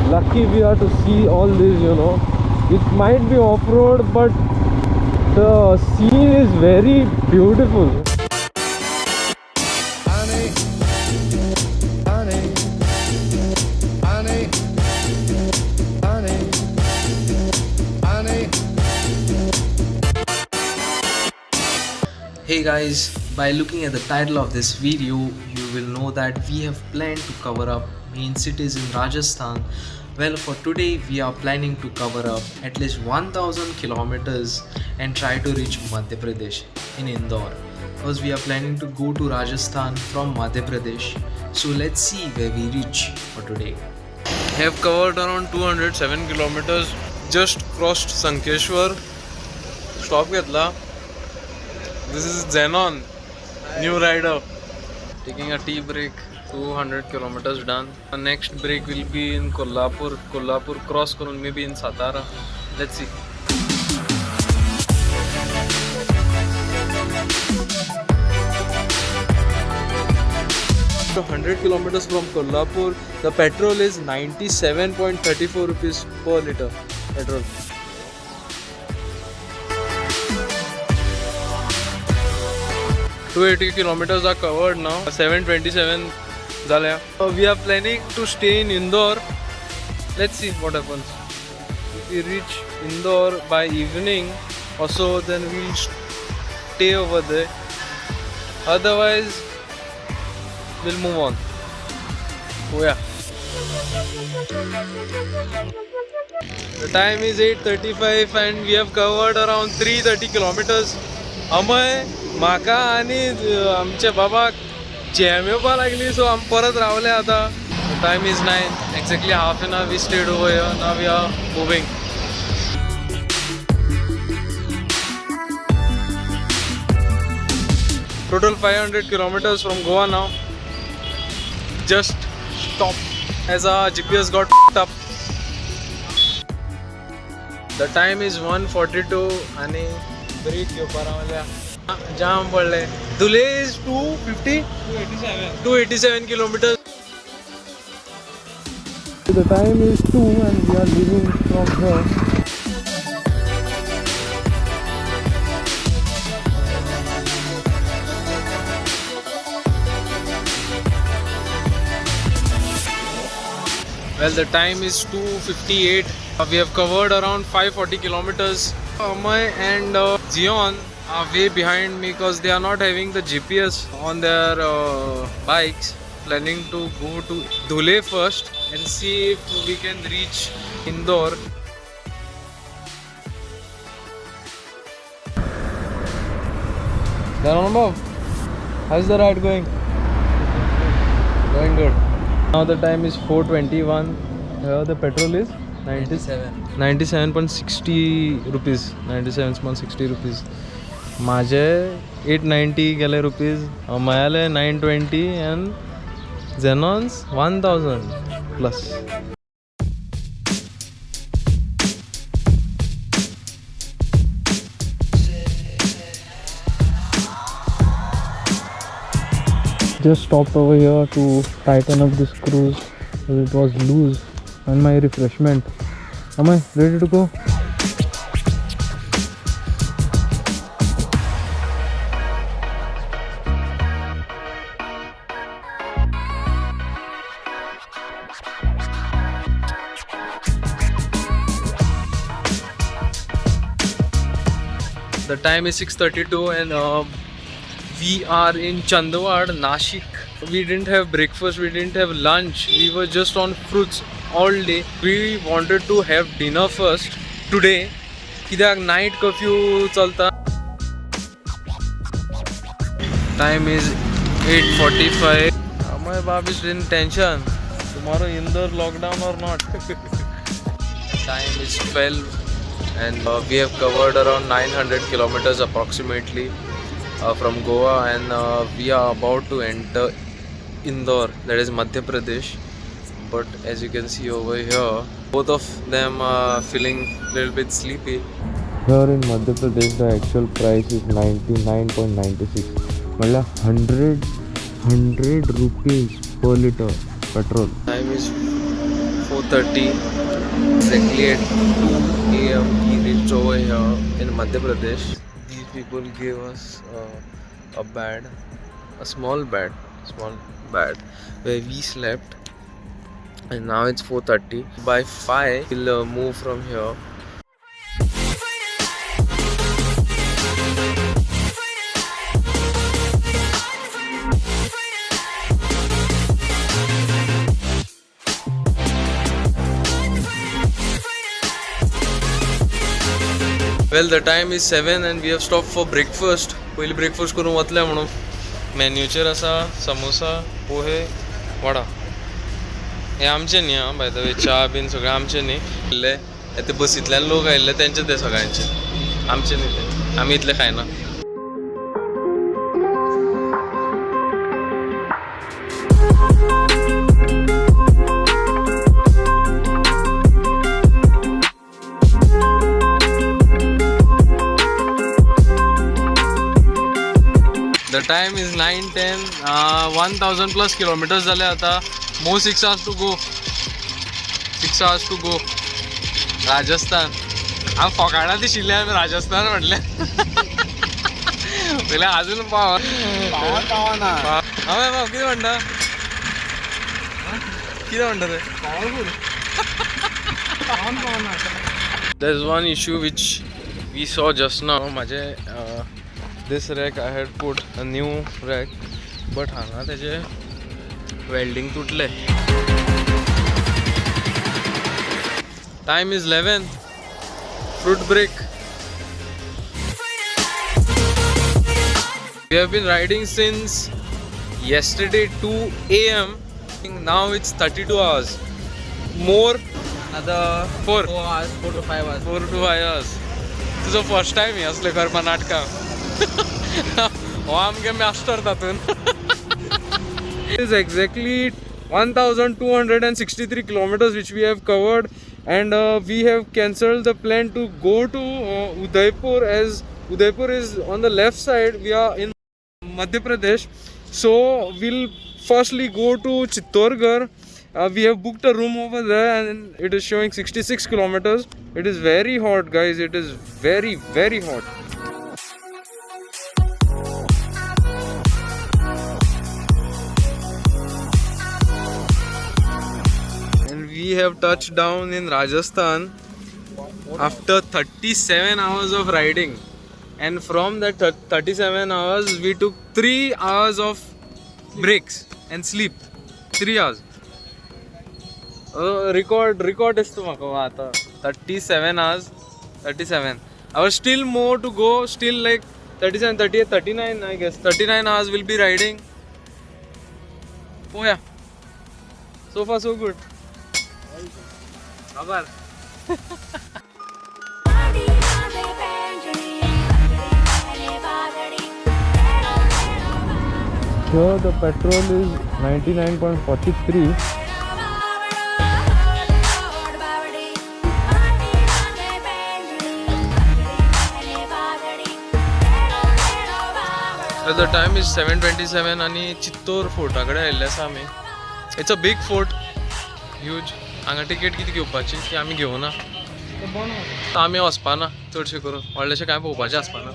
lucky we are to see all this, you know. It might be off-road, but the scene is very beautiful. Hey guys, by looking at the title of this video, you will know that we have planned to cover up main cities in Rajasthan. Well, for today, we are planning to cover up at least 1000 kilometers and try to reach Madhya Pradesh in Indore. Because we are planning to go to Rajasthan from Madhya Pradesh. So let's see where we reach for today. I have covered around 207 kilometers. Just crossed Sankeshwar. Stop घेतला. This is Zenon, new rider. Taking a tea break. 200 kilometers done. The next break will be in Kolhapur. Kolhapur cross करून maybe in Satara. Let's see. So 100 kilometers from Kolhapur. The petrol is 97.34 rupees per liter. Petrol. 280 kilometers are covered now. 727 झाल्या. We are planning to stay in Indore. Let's see what happens. If we reach Indore by evening or so, then we'll stay over there. Otherwise, we'll move on. Oh yeah. The time is 8:35 and we have covered around 330 kilometers. Amay माका आणि आमचे बाबा jam येवपा लागली सो आमी परत रावले आता. Time is 9 exactly half an hour we stayed over here. Now we are moving. Total 500 kilometers from Goa now. Just stop as our GPS got f***ed up. The time is 1:42 आणि break घेवपा रावल्या. जाम पडले. धुले is 287 kilometers. The time is 2 and we are leaving from here. Well, the time is 2:58. We have covered around 540 kilometers. Amay and Zion are way behind me because they are not having the GPS on their bikes. Planning to go to Dhule first and see if we can reach Indore. How's the ride going? Going good. Now the time is 4:21. Here the petrol is 97.60 rupees. 97.60 rupees. माझे 890 गेले rupees. अमयाले 920 and Zenon's 1000 plus. Just stopped over here to tighten up the screws because it was loose, and my refreshment. Am I ready to go? The time is 6:32 and we are in Chandwad, Nashik. We didn't have breakfast, we didn't have lunch. We were just on fruits all day. We wanted to have dinner first today. किद्याक night curfew चलता. Time is 8:45. My baby is in tension. Tomorrow Indore lockdown or not? Time is 12 and we have covered around 900 kilometers approximately. From Goa and we are about to enter Indore, that is Madhya Pradesh. But as you can see over here, both of them are feeling a little bit sleepy. Here in Madhya Pradesh, the actual price is 99.96. मतलब 100 rupees per liter petrol. Time is 4:30 4:30. Exactly at 2 a.m. we reached over here in Madhya Pradesh. These people gave us a small bed where we slept. And now it's 4:30. By 5 we'll move from here. Well, the time is 7 and we have stopped for breakfast. पहिले breakfast करून वतले म्हणून मेन्यूचेर आसा समोसा, पोहे, वडा. हे आमचे न्ही हां, by the way च्या been सगळें आमचे न्ही. ते बसींतल्यान लोक आयिल्ले तेंचे ते सगळ्यांचे, आमचे न्ही ते. आमी इतले खायना. The time is 9:10. 1000 plus kilometers झाले आता. More 6 hours to go. 6 hours to go. Rajasthan. आम फोकाणा दिशिल्ले आमी राजस्थान म्हटले. पयले अजून पावना. हांव बाबा कितें म्हणटा? कितें म्हणटा ते? There is one issue which we saw just now. माझे this rack I had put a new rack, but हांगा तेजे welding तुटले. Time is 11. Fruit break. We have been riding since yesterday 2 a.m. Now it's 32 hours. More another 4 hours, 4 to 5 hours. 4 to 5 hours. This is the first time he असले करपा नाटकां. हो आमगे master तातून. It is exactly 1263 kilometers which we have covered, and we have cancelled the plan to go to Udaipur, as Udaipur is on the left side. We are in Madhya Pradesh, so we'll firstly go to Chittorgarh. We have booked a room over there and it is showing 66 kilometers. It is very hot, guys. It is very, very hot. We have touched down in Rajasthan after 37 hours of riding, and from that 37 hours we took 3 hours of breaks and sleep. 3 hours. Record is to mako आता 37 hours. 37. I was still more to go. Still like 37, 38, 39. I guess 39 hours will be riding. Oh yeah. So far so good. Abar. Here the petrol is 99.43. The time is 7:27 आणि चित्तोर फोर्टाकडे आयिल्ले आसा आमी. It's a big fort, huge. हांगा ticket कितें घेवपाची ती आमी घेवना. आमी वचपाना चडशें करून, व्हडलेशें कांय पळोवपाचें आसपाना.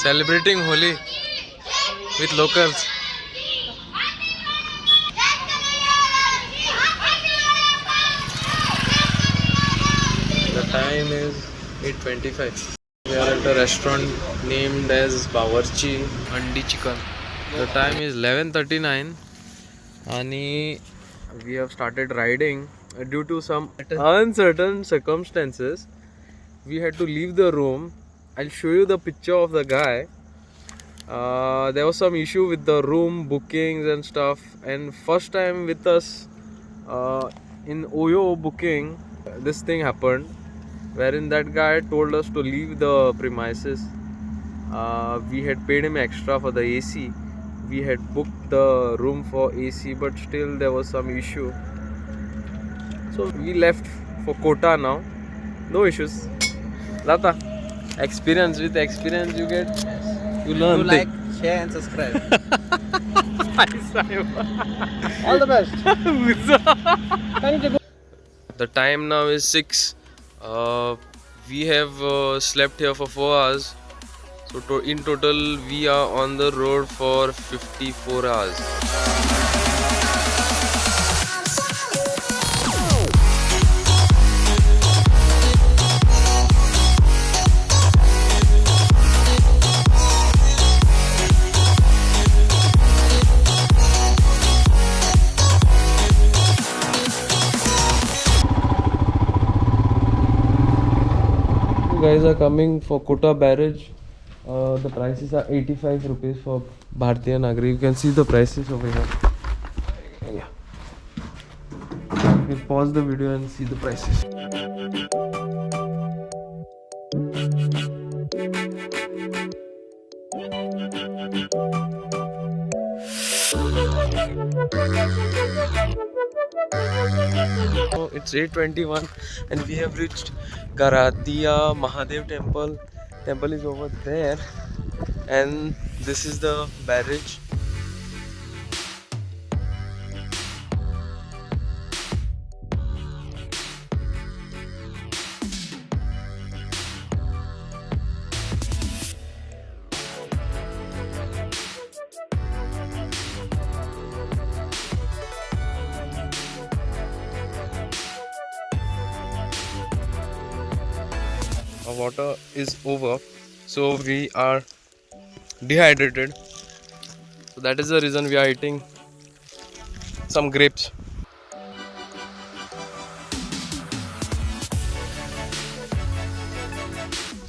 Celebrating Holi with locals. The time is 8:25. We are at a restaurant named as Bawarchi Handi Chicken. The time is 11:39 and we have started riding. Due to some uncertain circumstances, we had to leave the room. I'll show you the picture of the guy. There was some issue with the room bookings and stuff, and first time with us in Oyo booking, this thing happened, wherein that guy told us to leave the premises. We had paid him extra for the AC. We had booked the room for AC, but still there was some issue. So we left for Kota now. No issues. Lata, experience, with experience you get, you learn. Like, share and subscribe. All the best. Thank you. The time now is 6. We have slept here for 4 hours. So in total we are on the road for 54 hours. You guys are coming for Kota barrage. The prices are 85 rupees for Bhartiya Nagari. You can see the prices over here. Yeah. You can pause the video and see the prices. So it's 8:21 and we have reached Garadiya Mahadev temple. Temple is over there and this is the barrage. Our water is over, so we are dehydrated. So that is the reason we are eating some grapes.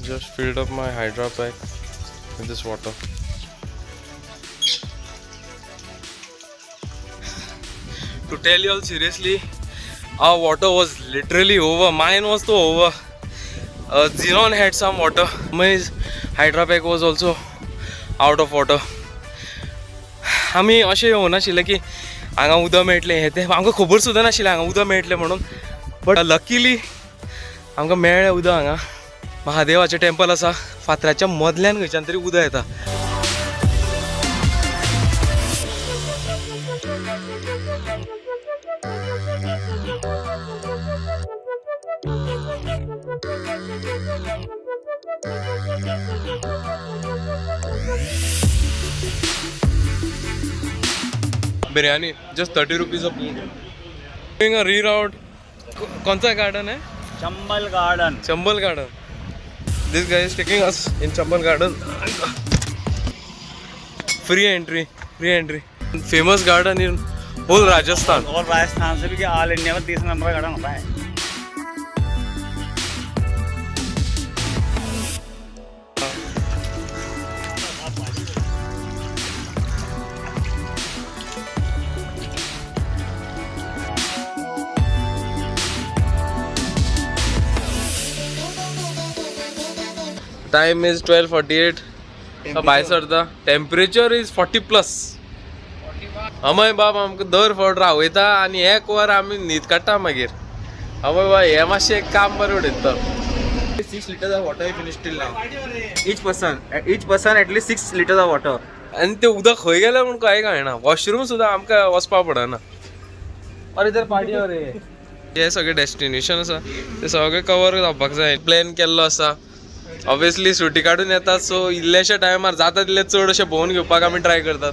Just filled up my Hydra pack with this water. To tell you all seriously, our water was literally over. Mine was so over. Xenon had some water. My Hydra pack was also out of water. आम्ही अशें येवं नाशिल्लें की हांगा उदक मेळटलें हें तें आमकां खबर सुद्दां नाशिल्लें हांगा उदक मेळटलें म्हणून. बट लकीली आमकां मेळ्ळें उदक हांगा. महादेवाचें टेंपल आसा, फातराच्या मदल्यान खंयच्यान तरी उदक येता. Biryani just 30 rupees a plate. Doing a reroute. कौन सा गार्डन है? Chambal Garden. Chambal Garden. This guy is taking us in Chambal Garden. Free entry. Famous garden in whole Rajasthan. और राजस्थान से भी क्या ऑल इंडिया में 30 नंबर का गार्डन होता है. Time is 12:48. भायर सरता. Temperature is 40 plus. अमय बाब आमकां दर फावट रावयता आनी एक वर आमी न्हीद काडटा मागीर. अमय बाब हें मातशें काम बरें उडयता. 6 liters of water we finished till now. Each person at least 6 liters of water. आनी तें उदक खंय गेलें म्हूण कांय कळना. वॉशरूम सुद्दां आमकां वचपा पडना. और इधर पार्टी हो रही है. हे सगळे डेस्टिनेशन आसा ते सगळे कवर जावपाक जाय. प्लॅन केल्लो आसा. ऑब्वियसली सुटी काडून येतात, सो इल्लेशा टायमार जाता तितले चड अशें भोंवून घेवपाक आमी ट्राय करतात.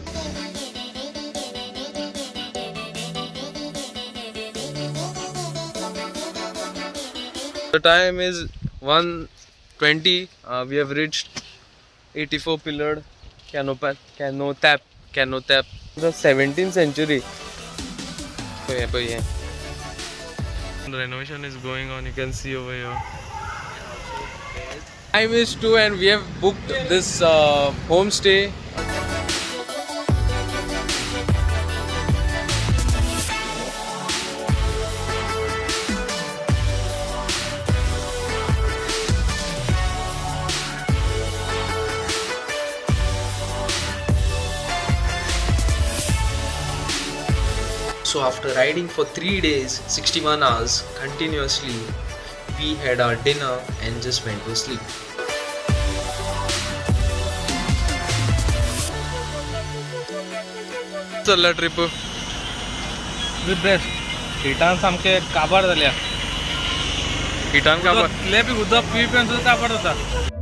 The time is 1:20. We have reached 84 pillared Canotap. The 17th century. Renovation is going on. You can see over here. Time is 2 and we have booked this homestay. So after riding for 3 days, 61 hours continuously, we had our dinner and just went to sleep. चल्ला trip the best हिटान सामके काबार जाल्या हिटान का उदक P काबार जाता